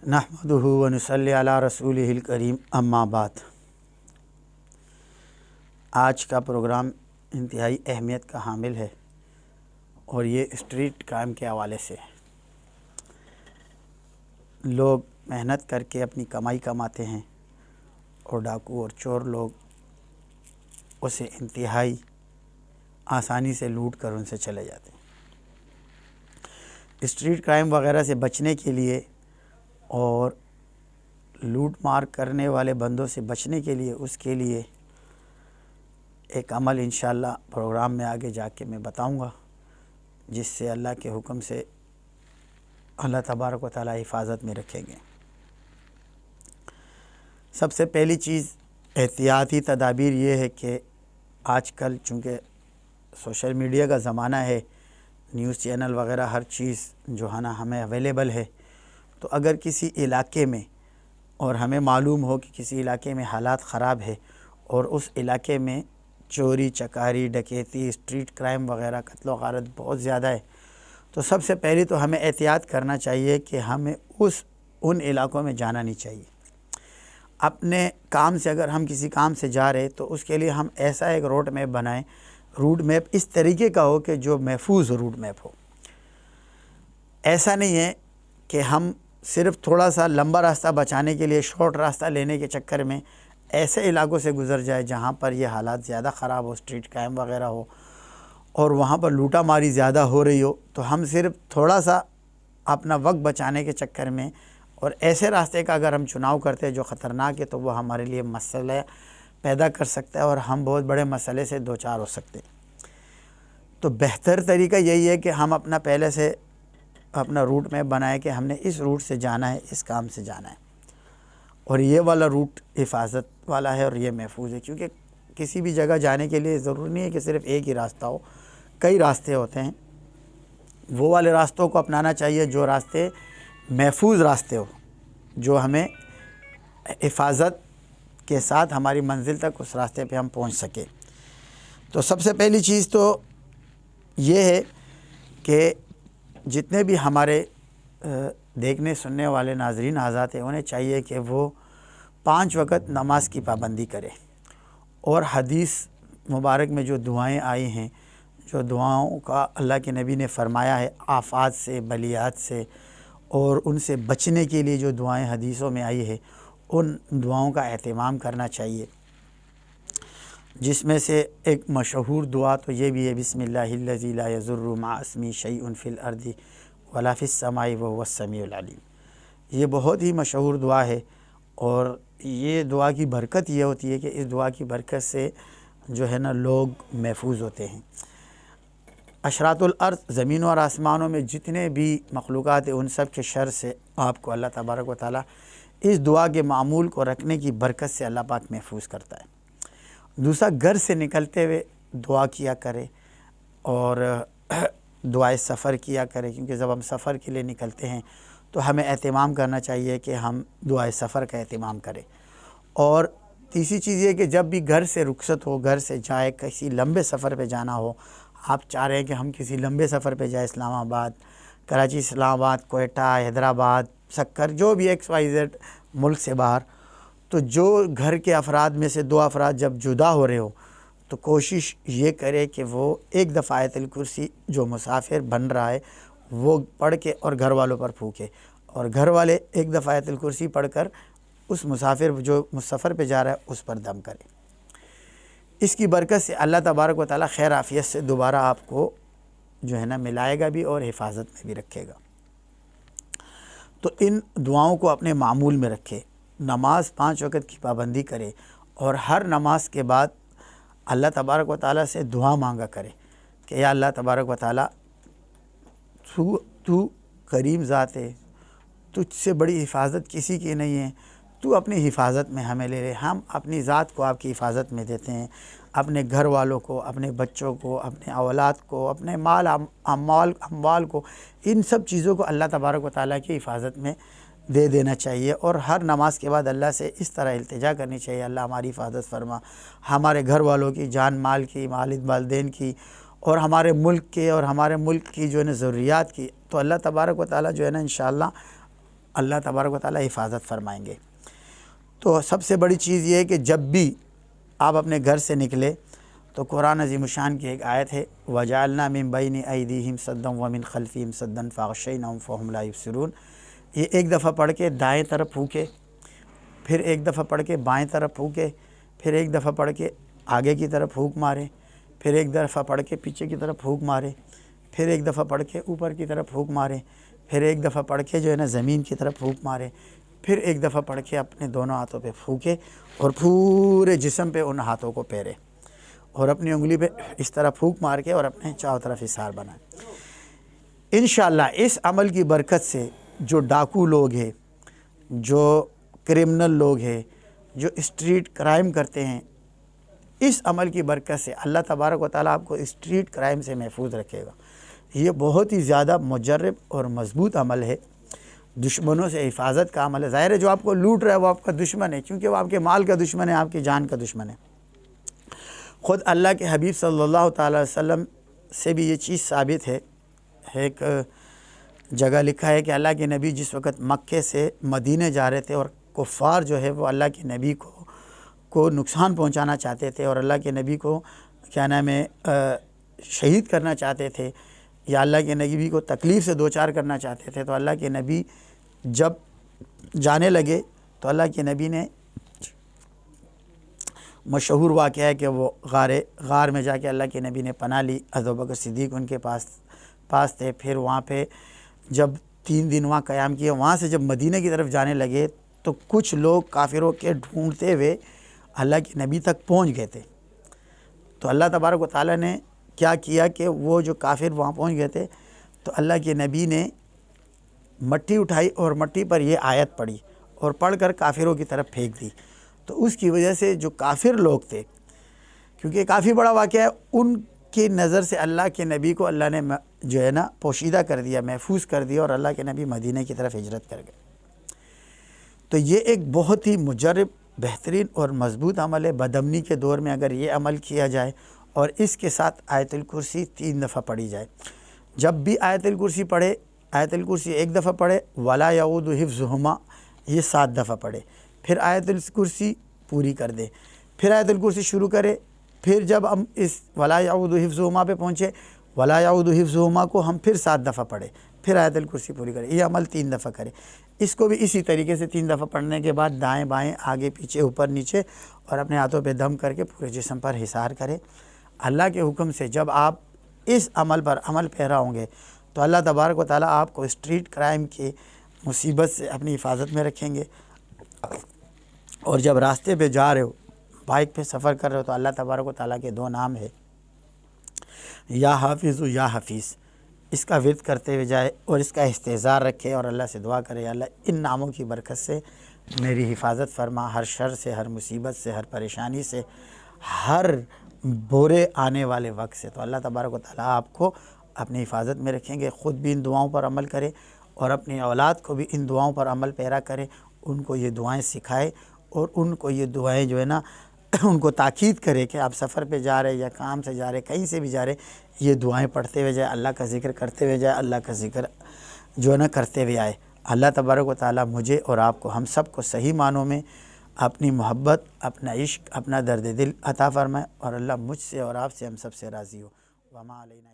नहमदुहु व नुसल्ली अला रसूलिहिल करीम अम्मा बाद। आज का प्रोग्राम इंतहाई अहमियत का हामिल है और ये स्ट्रीट क्राइम के हवाले से है। लोग मेहनत करके अपनी कमाई कमाते हैं और डाकू और चोर लोग उसे इंतहाई आसानी से लूट कर उनसे चले जाते हैं। स्ट्रीट क्राइम वगैरह से बचने के लिए और लूट मार करने वाले बंदों से बचने के लिए उसके लिए एक अमल इंशाअल्लाह प्रोग्राम में आगे जाके मैं बताऊंगा, जिससे अल्लाह के हुक्म से अल्लाह तबारक व तआला हिफाजत में रखेंगे। सबसे पहली चीज़ एहतियाती तदाबीर ये है कि आजकल चूँकि सोशल मीडिया का ज़माना है, न्यूज़ चैनल वगैरह हर चीज़ जो है ना हमें अवेलेबल है, तो अगर किसी इलाके में और हमें मालूम हो कि किसी इलाके में हालात ख़राब है और उस इलाके में चोरी चकारी डकैती स्ट्रीट क्राइम वगैरह कत्ल व गारत बहुत ज़्यादा है, तो सबसे पहले तो हमें एहतियात करना चाहिए कि हमें उन इलाकों में जाना नहीं चाहिए। अपने काम से अगर हम किसी काम से जा रहे तो उसके लिए हम ऐसा एक रोड मैप बनाएं, रूट मैप इस तरीके का हो कि जो महफूज रूट मैप हो। ऐसा नहीं है कि हम सिर्फ थोड़ा सा लंबा रास्ता बचाने के लिए शॉर्ट रास्ता लेने के चक्कर में ऐसे इलाकों से गुज़र जाए जहाँ पर ये हालात ज़्यादा ख़राब हो, स्ट्रीट क्राइम वगैरह हो और वहाँ पर लूटा मारी ज़्यादा हो रही हो, तो हम सिर्फ थोड़ा सा अपना वक्त बचाने के चक्कर में और ऐसे रास्ते का अगर हम चुनाव करते हैं जो ख़तरनाक है, तो वो हमारे लिए मसला पैदा कर सकता है और हम बहुत बड़े मसले से दो चार हो सकते हैं। तो बेहतर तरीका यही है कि हम अपना पहले से अपना रूट मैप बनाए कि हमने इस रूट से जाना है, इस काम से जाना है और ये वाला रूट हिफाजत वाला है और ये महफूज है। क्योंकि किसी भी जगह जाने के लिए ज़रूरी नहीं है कि सिर्फ एक ही रास्ता हो, कई रास्ते होते हैं। वो वाले रास्तों को अपनाना चाहिए जो रास्ते महफूज रास्ते हो, जो हमें हिफाजत के साथ हमारी मंजिल तक उस रास्ते पे हम पहुंच सके। तो सबसे पहली चीज़ तो ये है कि जितने भी हमारे देखने सुनने वाले नाजरीन आज़ाद हैं, उन्हें चाहिए कि वो 5 वक़्त नमाज की पाबंदी करें और हदीस मुबारक में जो दुआएं आई हैं, जो दुआओं का अल्लाह के नबी ने फ़रमाया है आफ़ात से बलियात से और उनसे बचने के लिए जो दुआएं हदीसों में आई है, उन दुआओं का एहतमाम करना चाहिए। जिसमें से एक मशहूर दुआ तो ये भी है, बिस्मिल्लाहिल्लज़ी ला यज़ुर्रु मअ इस्मिही शैउन फ़िल अर्दि वला फ़िस समाई व हुवस समीउल अलीम। ये बहुत ही मशहूर दुआ है और ये दुआ की बरकत ये होती है कि इस दुआ की बरकत से जो है ना लोग महफूज होते हैं। अशरातुल अर्ज़, ज़मीन और आसमानों में जितने भी मखलूक़ात हैं, उन सब के शर से आपको अल्लाह तबारक व तआला इस दुआ के मामूल को रखने की बरकत से अल्लाह पाक महफूज करता है। दूसरा, घर से निकलते हुए दुआ किया करें और दुआए सफ़र किया करें, क्योंकि जब हम सफ़र के लिए निकलते हैं तो हमें एहतमाम करना चाहिए कि हम दुआए सफ़र का एहतमाम करें। और तीसरी चीज़ ये कि जब भी घर से रुखसत हो, घर से जाए, किसी लंबे सफ़र पे जाना हो, आप चाह रहे हैं कि हम किसी लंबे सफ़र पे जाए, इस्लामाबाद, कराची, इस्लामाबाद, कोयटा, हैदराबाद, सक्कर, जो भी XYZ मुल्क से बाहर, तो जो घर के अफराद में से 2 अफराद जब जुदा हो रहे हो तो कोशिश ये करे कि वो एक दफ़ा आयतुल कुर्सी जो मुसाफिर बन रहा है वो पढ़ के और घर वालों पर फूके, और घर वाले एक दफ़ा आयतुल कुर्सी पढ़ कर उस मुसाफिर जो सफ़र पे जा रहा है उस पर दम करे। इसकी बरकत से अल्लाह तबारक व तआला खैर आफ़ियत से दोबारा आपको जो है ना मिलाएगा भी और हिफाजत में भी रखेगा। तो इन दुआओं को अपने मामूल में रखें। नमाज 5 वक़्त की पाबंदी करे और हर नमाज के बाद अल्लाह तबारक व तआला से दुआ मांगा करे कि या अल्लाह तबारक व तआला तू करीम ज़ात है, तुझसे बड़ी हिफाजत किसी की नहीं है, तू अपनी हिफाजत में हमें ले ले। हम अपनी ज़ात को आपकी हिफाजत में देते हैं, अपने घर वालों को, अपने बच्चों को, अपने औलाद को, अपने माल अम्वाल को, इन सब चीज़ों को अल्लाह तबारक व तआला की हिफाजत में दे देना चाहिए। और हर नमाज के बाद अल्लाह से इस तरह इल्तिजा करनी चाहिए, अल्लाह हमारी हिफाजत फरमा, हमारे घर वालों की, जान माल की, वालिदैन की और हमारे मुल्क के और हमारे मुल्क की जो है ना ज़रूरियात की। तो अल्लाह तबारक व तआला जो है ना इंशाअल्लाह اللہ تبارک و تعالیٰ حفاظت فرمائیں گے۔ تو سب سے بڑی چیز یہ ہے کہ جب بھی آپ اپنے گھر سے نکلے تو قرآن عظیم الشان کی ایک آیت ہے وَجَعَلْنَا مِن بَيْنِ أَيْدِيهِمْ سَدًّا وَمِن خَلْفِهِمْ سَدًّا فَأَغْشَيْنَاهُمْ فَهُمْ لَا يُبْصِرُونَ۔ یہ ایک دفعہ پڑھ کے دائیں طرف پھونکے، پھر ایک دفعہ پڑھ کے بائیں طرف پھونکے، پھر ایک دفعہ پڑھ کے آگے کی طرف پھونک مارے، پھر ایک دفعہ پڑھ کے پیچھے کی طرف پھونک مارے، پھر ایک دفعہ پڑھ کے اوپر کی طرف پھونک مارے، پھر ایک دفعہ پڑھ کے جو ہے نا زمین کی طرف پھونک مارے، پھر ایک دفعہ پڑھ کے اپنے دونوں ہاتھوں پہ پھونکے اور پورے جسم پہ ان ہاتھوں کو پھیرے اور اپنی انگلی پہ اس طرح پھونک مار کے اور اپنے چاروں طرف حصار بنائے۔ انشاءاللہ اس عمل کی برکت سے جو ڈاکو لوگ ہیں، جو کرمنل لوگ ہیں، جو اسٹریٹ کرائم کرتے ہیں، اس عمل کی برکت سے اللہ تبارک و تعالیٰ آپ کو اسٹریٹ کرائم سے محفوظ رکھے گا۔ یہ بہت ہی زیادہ مجرب اور مضبوط عمل ہے، دشمنوں سے حفاظت کا عمل ہے۔ ظاہر ہے جو آپ کو لوٹ رہا ہے وہ آپ کا دشمن ہے، کیونکہ وہ آپ کے مال کا دشمن ہے، آپ کی جان کا دشمن ہے۔ خود اللہ کے حبیب صلی اللہ تعالیٰ علیہ وسلم سے بھی یہ چیز ثابت ہے۔ ایک جگہ لکھا ہے کہ اللہ کے نبی جس وقت مکے سے مدینے جا رہے تھے اور کفار جو ہے وہ اللہ کے نبی کو نقصان پہنچانا چاہتے تھے اور اللہ کے نبی کو کیا نام ہے شہید کرنا چاہتے تھے یا اللہ کے نبی کو تکلیف سے دوچار کرنا چاہتے تھے، تو اللہ کے نبی جب جانے لگے تو اللہ کے نبی نے مشہور واقعہ ہے کہ وہ غار میں جا کے اللہ کے نبی نے پناہ لی، حضرت ابوبکر صدیق ان کے پاس تھے۔ پھر وہاں پہ جب 3 دن وہاں قیام کیے، وہاں سے جب مدینہ کی طرف جانے لگے تو کچھ لوگ کافروں کے ڈھونڈتے ہوئے اللہ کے نبی تک پہنچ گئے تھے۔ تو اللہ تبارک و تعالیٰ نے کیا کیا کہ وہ جو کافر وہاں پہنچ گئے تھے تو اللہ کے نبی نے مٹی اٹھائی اور مٹی پر یہ آیت پڑھی اور پڑھ کر کافروں کی طرف پھینک دی۔ تو اس کی وجہ سے جو کافر لوگ تھے، کیونکہ کافی بڑا واقعہ ہے، ان کی نظر سے اللہ کے نبی کو اللہ نے جو ہے نا پوشیدہ کر دیا، محفوظ کر دیا اور اللہ کے نبی مدینہ کی طرف ہجرت کر گئے۔ تو یہ ایک بہت ہی مجرب، بہترین اور مضبوط عمل ہے۔ بدامنی کے دور میں اگر یہ عمل کیا جائے اور اس کے ساتھ آیت الکرسی 3 دفعہ پڑھی جائے، جب بھی آیت الکرسی پڑھے، آیت الکرسی 1 دفعہ پڑھے، ولا یعود حفظہما یہ 7 دفعہ پڑھے، پھر آیت الکرسی پوری کر دے، پھر آیت الکرسی شروع کرے، پھر جب ہم اس ولا یعود حفظہما پہ پہنچے، ولا یعود حفظہما کو ہم پھر 7 دفعہ پڑھے، پھر آیت الکرسی پوری کرے۔ یہ عمل 3 دفعہ کرے۔ اس کو بھی اسی طریقے سے 3 دفعہ پڑھنے کے بعد دائیں بائیں آگے پیچھے اوپر نیچے اور اپنے ہاتھوں پہ دم کر کے پورے جسم پر حصار کرے۔ اللہ کے حکم سے جب آپ اس عمل پر عمل پیرا ہوں گے تو اللہ تبارک و تعالیٰ آپ کو اسٹریٹ کرائم کی مصیبت سے اپنی حفاظت میں رکھیں گے۔ اور جب راستے پہ جا رہے ہو، بائک پہ سفر کر رہے ہو، تو اللہ تبارک و تعالیٰ کے 2 نام ہے، یا حافظ و یا حفیظ، اس کا ورد کرتے ہوئے جائے اور اس کا استحضار رکھے اور اللہ سے دعا کرے، یا اللہ ان ناموں کی برکت سے میری حفاظت فرما، ہر شر سے، ہر مصیبت سے، ہر پریشانی سے، ہر برے آنے والے وقت سے۔ تو اللہ تبارک و تعالیٰ آپ کو اپنی حفاظت میں رکھیں گے۔ خود بھی ان دعاؤں پر عمل کرے اور اپنی اولاد کو بھی ان دعاؤں پر عمل پیرا کرے، ان کو یہ دعائیں سکھائے اور ان کو یہ دعائیں جو ہے نا ان کو تاکید کرے کہ آپ سفر پہ جا رہے یا کام سے جا رہے، کہیں سے بھی جا رہے، یہ دعائیں پڑھتے ہوئے جائے، اللہ کا ذکر کرتے ہوئے جائے، اللہ کا ذکر جو ہے نا کرتے ہوئے آئے۔ اللہ تبارک و تعالیٰ مجھے اور آپ کو، ہم سب کو صحیح معنوں میں اپنی محبت، اپنا عشق، اپنا درد دل عطا فرمائے اور اللہ مجھ سے اور آپ سے، ہم سب سے راضی ہو۔ وما علینا